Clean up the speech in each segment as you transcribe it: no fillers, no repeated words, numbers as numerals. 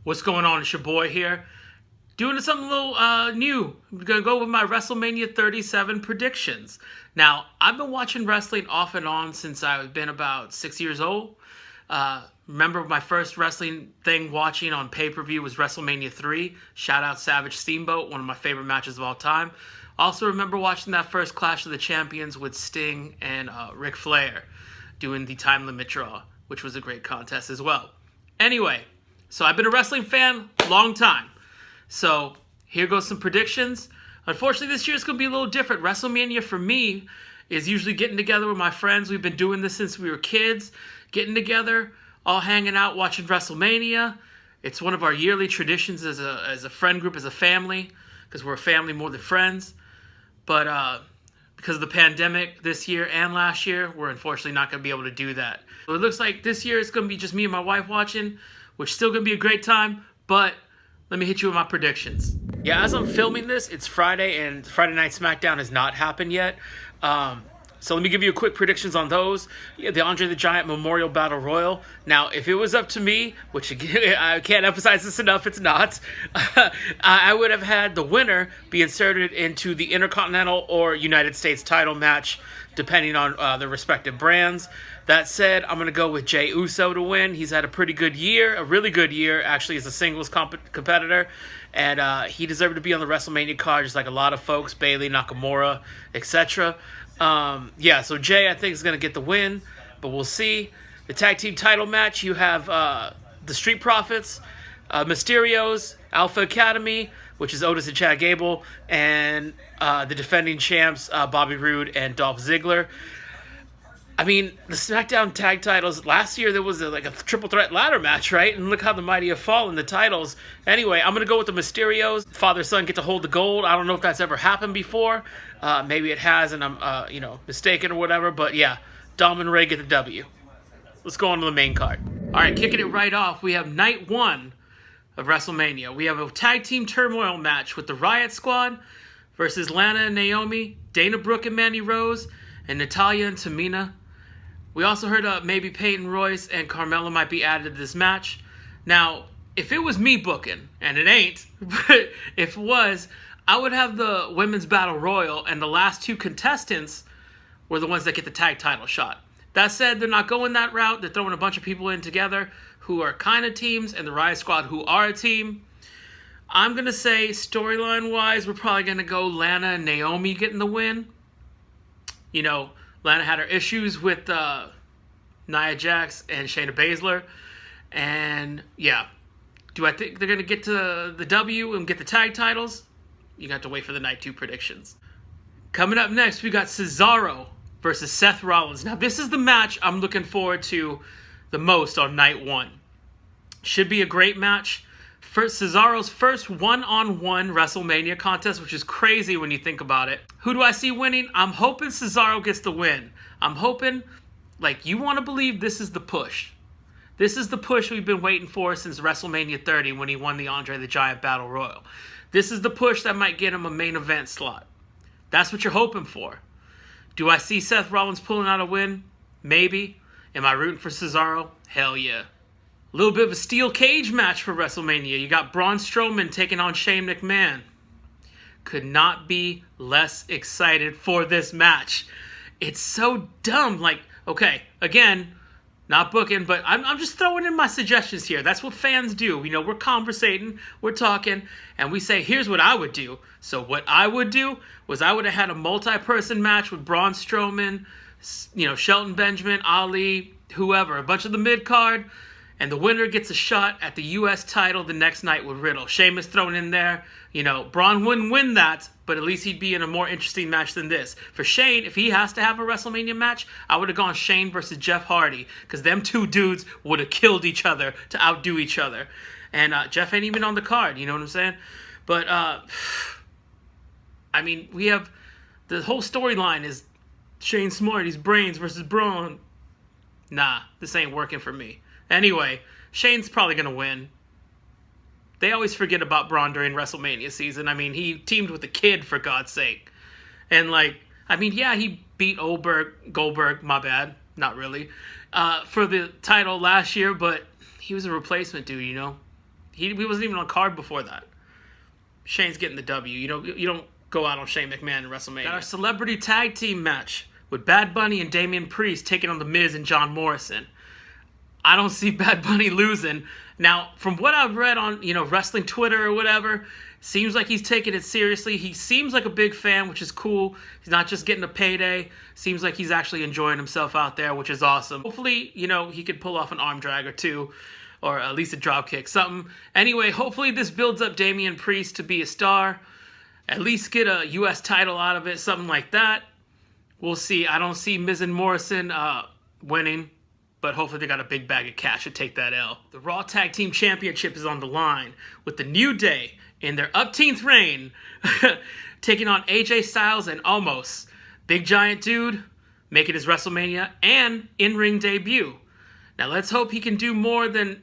What's going on? It's your boy here. Doing something a little new. I'm going to go with my WrestleMania 37 predictions. Now, I've been watching wrestling off and on since I've been about 6 years old. Remember my first wrestling thing watching on pay-per-view was WrestleMania 3. Shout out Savage Steamboat, one of my favorite matches of all time. Also remember watching that first Clash of the Champions with Sting and Ric Flair doing the time limit draw, which was a great contest as well. Anyway, so I've been a wrestling fan long time. So here goes some predictions. Unfortunately, this year is going to be a little different. WrestleMania for me is usually getting together with my friends. We've been doing this since we were kids, getting together, all hanging out, watching WrestleMania. It's one of our yearly traditions as a friend group, as a family, because we're a family more than friends. But because of the pandemic this year and last year, we're unfortunately not going to be able to do that. So it looks like this year it's going to be just me and my wife watching, which is still going to be a great time, but let me hit you with my predictions. Yeah, as I'm filming this, it's Friday, and Friday Night SmackDown has not happened yet. So let me give you a quick predictions on those. Yeah, the Andre the Giant Memorial Battle Royal. Now, if it was up to me, which again, I can't emphasize this enough, it's not, I would have had the winner be inserted into the Intercontinental or United States title match, depending on the respective brands. That said, I'm going to go with Jey Uso to win. He's had a pretty good year, a really good year, actually, as a singles competitor. And he deserved to be on the WrestleMania card, just like a lot of folks, Bayley, Nakamura, etc. So Jey, I think, is going to get the win, but we'll see. The tag team title match, you have the Street Profits, Mysterios, Alpha Academy, which is Otis and Chad Gable, and the defending champs, Bobby Roode and Dolph Ziggler. I mean, the SmackDown tag titles, last year there was a triple threat ladder match, right? And look how the mighty have fallen, the titles. Anyway, I'm going to go with the Mysterios. Father-son get to hold the gold. I don't know if that's ever happened before. Maybe it has and I'm, mistaken or whatever. But yeah, Dom and Ray get the W. Let's go on to the main card. All right, kicking it right off, we have night one of WrestleMania. We have a tag team turmoil match with the Riot Squad versus Lana and Naomi, Dana Brooke and Mandy Rose, and Natalya and Tamina. We also heard maybe Peyton Royce and Carmella might be added to this match. Now, if it was me booking, and it ain't, but if it was, I would have the Women's Battle Royal, and the last two contestants were the ones that get the tag title shot. That said, they're not going that route. They're throwing a bunch of people in together who are kind of teams, and the Riot Squad who are a team. I'm going to say, storyline-wise, we're probably going to go Lana and Naomi getting the win. You know, Lana had her issues with Nia Jax and Shayna Baszler. And, yeah. Do I think they're going to get to the W and get the tag titles? You got to wait for the night two predictions. Coming up next, we got Cesaro versus Seth Rollins. Now, this is the match I'm looking forward to the most on night one. Should be a great match. Cesaro's first one-on-one WrestleMania contest, which is crazy when you think about it. Who do I see winning? I'm hoping Cesaro gets the win. I'm hoping, you want to believe this is the push. This is the push we've been waiting for since WrestleMania 30 when he won the Andre the Giant Battle Royal. This is the push that might get him a main event slot. That's what you're hoping for. Do I see Seth Rollins pulling out a win? Maybe. Am I rooting for Cesaro? Hell yeah. A little bit of a steel cage match for WrestleMania. You got Braun Strowman taking on Shane McMahon. Could not be less excited for this match. It's so dumb. Okay, again, not booking, but I'm just throwing in my suggestions here. That's what fans do. We're conversating, we're talking, and we say, here's what I would do. So what I would do was I would have had a multi-person match with Braun Strowman, Shelton Benjamin, Ali, whoever, a bunch of the mid-card, and the winner gets a shot at the U.S. title the next night with Riddle. Sheamus thrown in there. Braun wouldn't win that, but at least he'd be in a more interesting match than this. For Shane, if he has to have a WrestleMania match, I would have gone Shane versus Jeff Hardy, because them two dudes would have killed each other to outdo each other. And Jeff ain't even on the card, you know what I'm saying? But, we have the whole storyline is Shane Smarty's brains versus Braun. Nah, this ain't working for me. Anyway, Shane's probably going to win. They always forget about Braun during WrestleMania season. He teamed with the Kid, for God's sake. And, he beat Goldberg, my bad, not really, for the title last year, but he was a replacement dude, He wasn't even on card before that. Shane's getting the W. You don't go out on Shane McMahon in WrestleMania. Got our celebrity tag team match with Bad Bunny and Damian Priest taking on The Miz and John Morrison. I don't see Bad Bunny losing. Now, from what I've read on, wrestling Twitter or whatever, seems like he's taking it seriously. He seems like a big fan, which is cool. He's not just getting a payday. Seems like he's actually enjoying himself out there, which is awesome. Hopefully, he could pull off an arm drag or two, or at least a drop kick, something. Anyway, hopefully this builds up Damian Priest to be a star. At least get a U.S. title out of it, something like that. We'll see. I don't see Miz and Morrison winning, but hopefully they got a big bag of cash to take that L. The Raw Tag Team Championship is on the line with the New Day in their 18th reign taking on AJ Styles and Omos. Big giant dude making his WrestleMania and in-ring debut. Now let's hope he can do more than,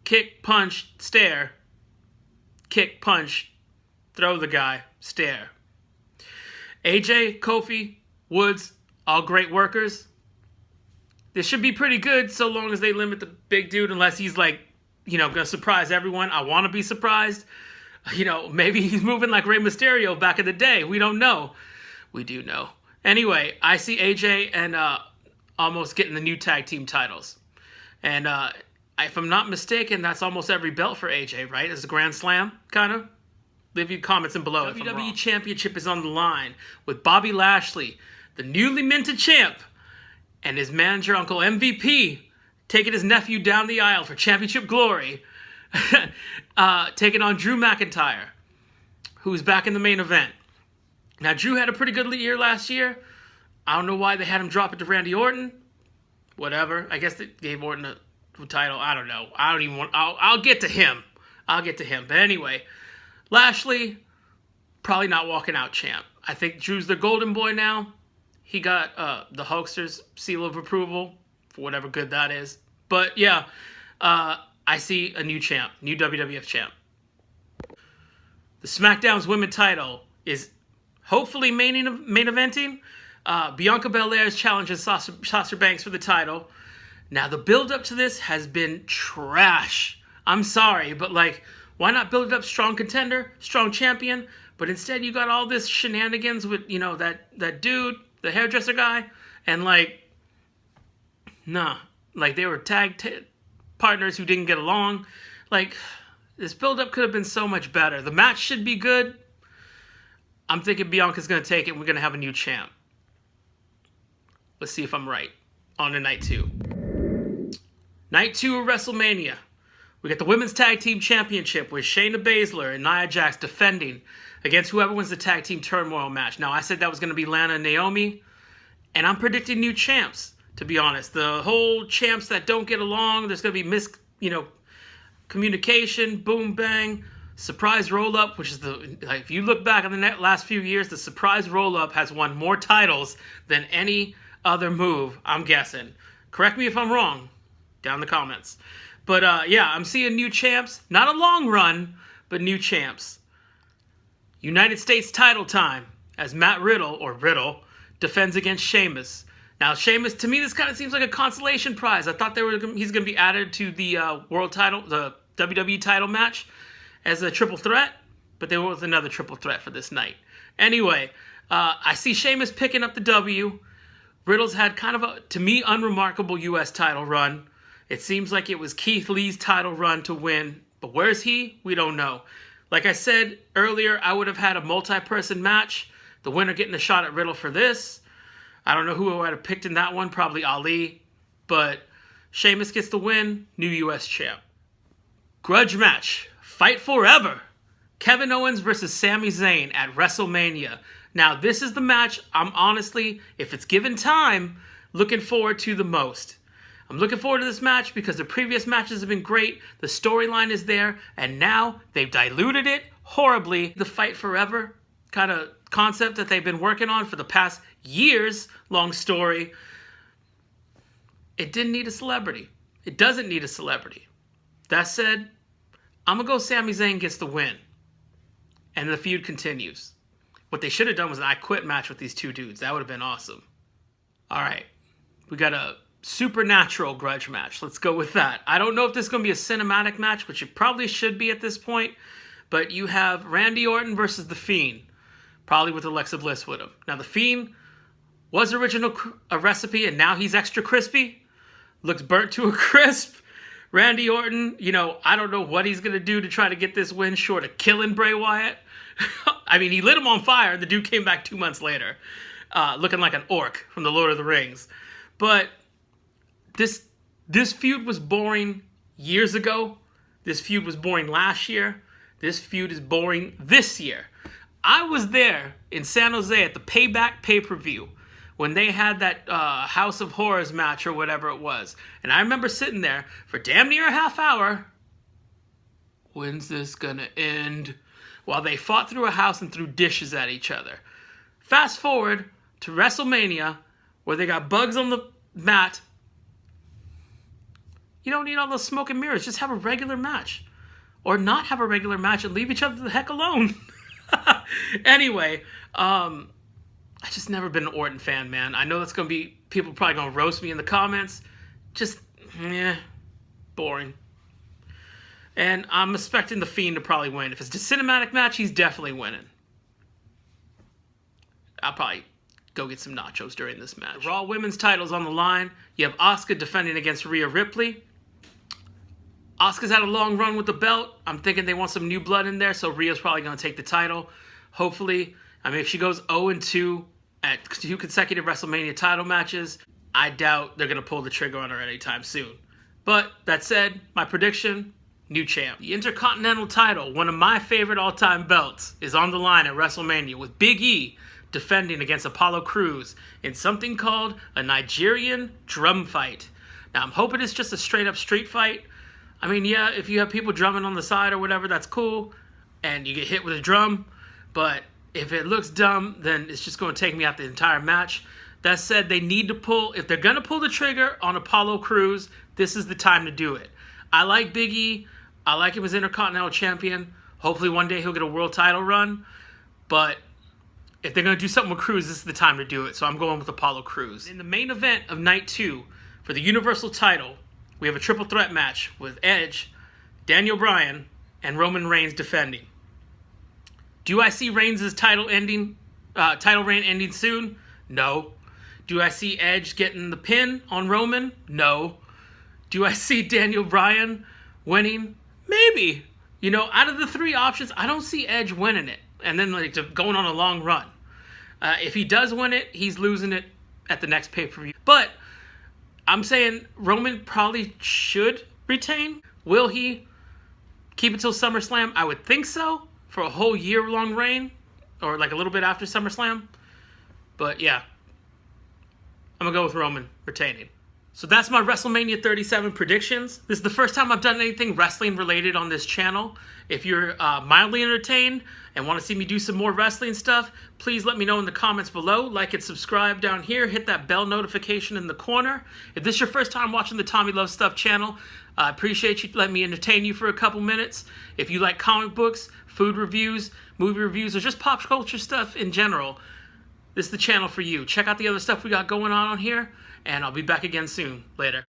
kick, punch, stare. Kick, punch, throw the guy, stare. AJ, Kofi, Woods, all great workers. This should be pretty good so long as they limit the big dude, unless he's going to surprise everyone. I want to be surprised. Maybe he's moving like Rey Mysterio back in the day. We don't know. We do know. Anyway, I see AJ and almost getting the new tag team titles. And if I'm not mistaken, that's almost every belt for AJ, right? It's a Grand Slam, kind of. Leave your comments in below. WWE Championship is on the line with Bobby Lashley, the newly minted champ, and his manager, Uncle MVP, taking his nephew down the aisle for championship glory, taking on Drew McIntyre, who's back in the main event. Now, Drew had a pretty good year last year. I don't know why they had him drop it to Randy Orton. Whatever. I guess they gave Orton a title. I don't know. I'll get to him. But anyway, Lashley, probably not walking out champ. I think Drew's the golden boy now. He got the Hulkster's seal of approval for whatever good that is. But yeah, I see a new champ, new WWF champ. The SmackDown's women's title is hopefully main eventing. Bianca Belair is challenging Sasha Banks for the title. Now, the build-up to this has been trash. I'm sorry, but why not build it up strong contender, strong champion? But instead, you got all this shenanigans with, that dude, the hairdresser guy, and they were tag partners who didn't get along. This build-up could have been so much better. The match should be good. I'm thinking Bianca's going to take it and we're going to have a new champ. Let's see if I'm right. On to night 2. Night 2 of WrestleMania. We got the Women's Tag Team Championship with Shayna Baszler and Nia Jax defending against whoever wins the Tag Team Turmoil match. Now, I said that was going to be Lana and Naomi, and I'm predicting new champs, to be honest. The whole champs that don't get along, there's going to be communication, boom, bang, surprise roll-up, which is if you look back on the last few years, the surprise roll-up has won more titles than any other move, I'm guessing. Correct me if I'm wrong, down in the comments. But yeah, I'm seeing new champs. Not a long run, but new champs. United States title time as Matt Riddle defends against Sheamus. Now, Sheamus, to me, this kind of seems like a consolation prize. I thought he's going to be added to the world title, the WWE title match as a triple threat, but there was another triple threat for this night. Anyway, I see Sheamus picking up the W. Riddle's had kind of a, to me, unremarkable U.S. title run. It seems like it was Keith Lee's title run to win, but where's he? We don't know. Like I said earlier, I would have had a multi-person match. The winner getting a shot at Riddle for this. I don't know who I would have picked in that one, probably Ali. But Sheamus gets the win, new U.S. champ. Grudge match, Fight Forever. Kevin Owens versus Sami Zayn at WrestleMania. Now, this is the match I'm honestly, if it's given time, looking forward to the most. I'm looking forward to this match because the previous matches have been great. The storyline is there, and now they've diluted it horribly. The Fight Forever kind of concept that they've been working on for the past years, long story, it didn't need a celebrity. It doesn't need a celebrity. That said, I'm going to go Sami Zayn gets the win, and the feud continues. What they should have done was an I Quit match with these two dudes. That would have been awesome. All right, we got a supernatural grudge match. Let's go with that. I don't know if this is going to be a cinematic match, which it probably should be at this point. But you have Randy Orton versus The Fiend, probably with Alexa Bliss with him. Now, The Fiend was original a recipe, and now he's extra crispy. Looks burnt to a crisp. Randy Orton, you know, I don't know what he's going to do to try to get this win short of killing Bray Wyatt. I mean, he lit him on fire, and the dude came back 2 months later, looking like an orc from The Lord of the Rings. But this feud was boring years ago. This feud was boring last year. This feud is boring this year. I was there in San Jose at the Payback pay-per-view when they had that House of Horrors match or whatever it was. And I remember sitting there for damn near a half hour. When's this gonna end? While they fought through a house and threw dishes at each other. Fast forward to WrestleMania, where they got bugs on the mat. You don't need all those smoke and mirrors. Just have a regular match. Or not have a regular match and leave each other the heck alone. Anyway, I just never been an Orton fan, man. I know that's going to be, people probably going to roast me in the comments. Just, boring. And I'm expecting The Fiend to probably win. If it's a cinematic match, he's definitely winning. I'll probably go get some nachos during this match. The Raw Women's title's on the line. You have Asuka defending against Rhea Ripley. Asuka's had a long run with the belt. I'm thinking they want some new blood in there, so Rhea's probably going to take the title. Hopefully. I mean, if she goes 0-2 at 2 consecutive WrestleMania title matches, I doubt they're going to pull the trigger on her anytime soon. But, that said, my prediction, new champ. The Intercontinental title, one of my favorite all-time belts, is on the line at WrestleMania with Big E defending against Apollo Crews in something called a Nigerian drum fight. Now, I'm hoping it's just a straight-up street fight. I mean, yeah, if you have people drumming on the side or whatever, that's cool, and you get hit with a drum, but if it looks dumb, then it's just going to take me out the entire match. That said, they need to pull, if they're going to pull the trigger on Apollo Crews, this is the time to do it. I like Big E. I like him as Intercontinental Champion. Hopefully one day he'll get a world title run, but if they're going to do something with Crews, this is the time to do it, so I'm going with Apollo Crews. In the main event of Night 2, for the Universal title, we have a triple threat match with Edge, Daniel Bryan, and Roman Reigns defending. Do I see Reigns' title reign ending soon? No. Do I see Edge getting the pin on Roman? No. Do I see Daniel Bryan winning? Maybe. You know, out of the 3 options, I don't see Edge winning it and then going on a long run. If he does win it, he's losing it at the next pay-per-view. But I'm saying Roman probably should retain. Will he keep it till SummerSlam? I would think so, for a whole year-long reign, or like a little bit after SummerSlam. But yeah, I'm going to go with Roman retaining. So that's my WrestleMania 37 predictions. This is the first time I've done anything wrestling related on this channel. If you're mildly entertained and want to see me do some more wrestling stuff, please let me know in the comments below. Like and subscribe down here. Hit that bell notification in the corner. If this is your first time watching the Tommy Loves Stuff channel, I appreciate you letting me entertain you for a couple minutes. If you like comic books, food reviews, movie reviews, or just pop culture stuff in general, this is the channel for you. Check out the other stuff we got going on here, and I'll be back again soon. Later.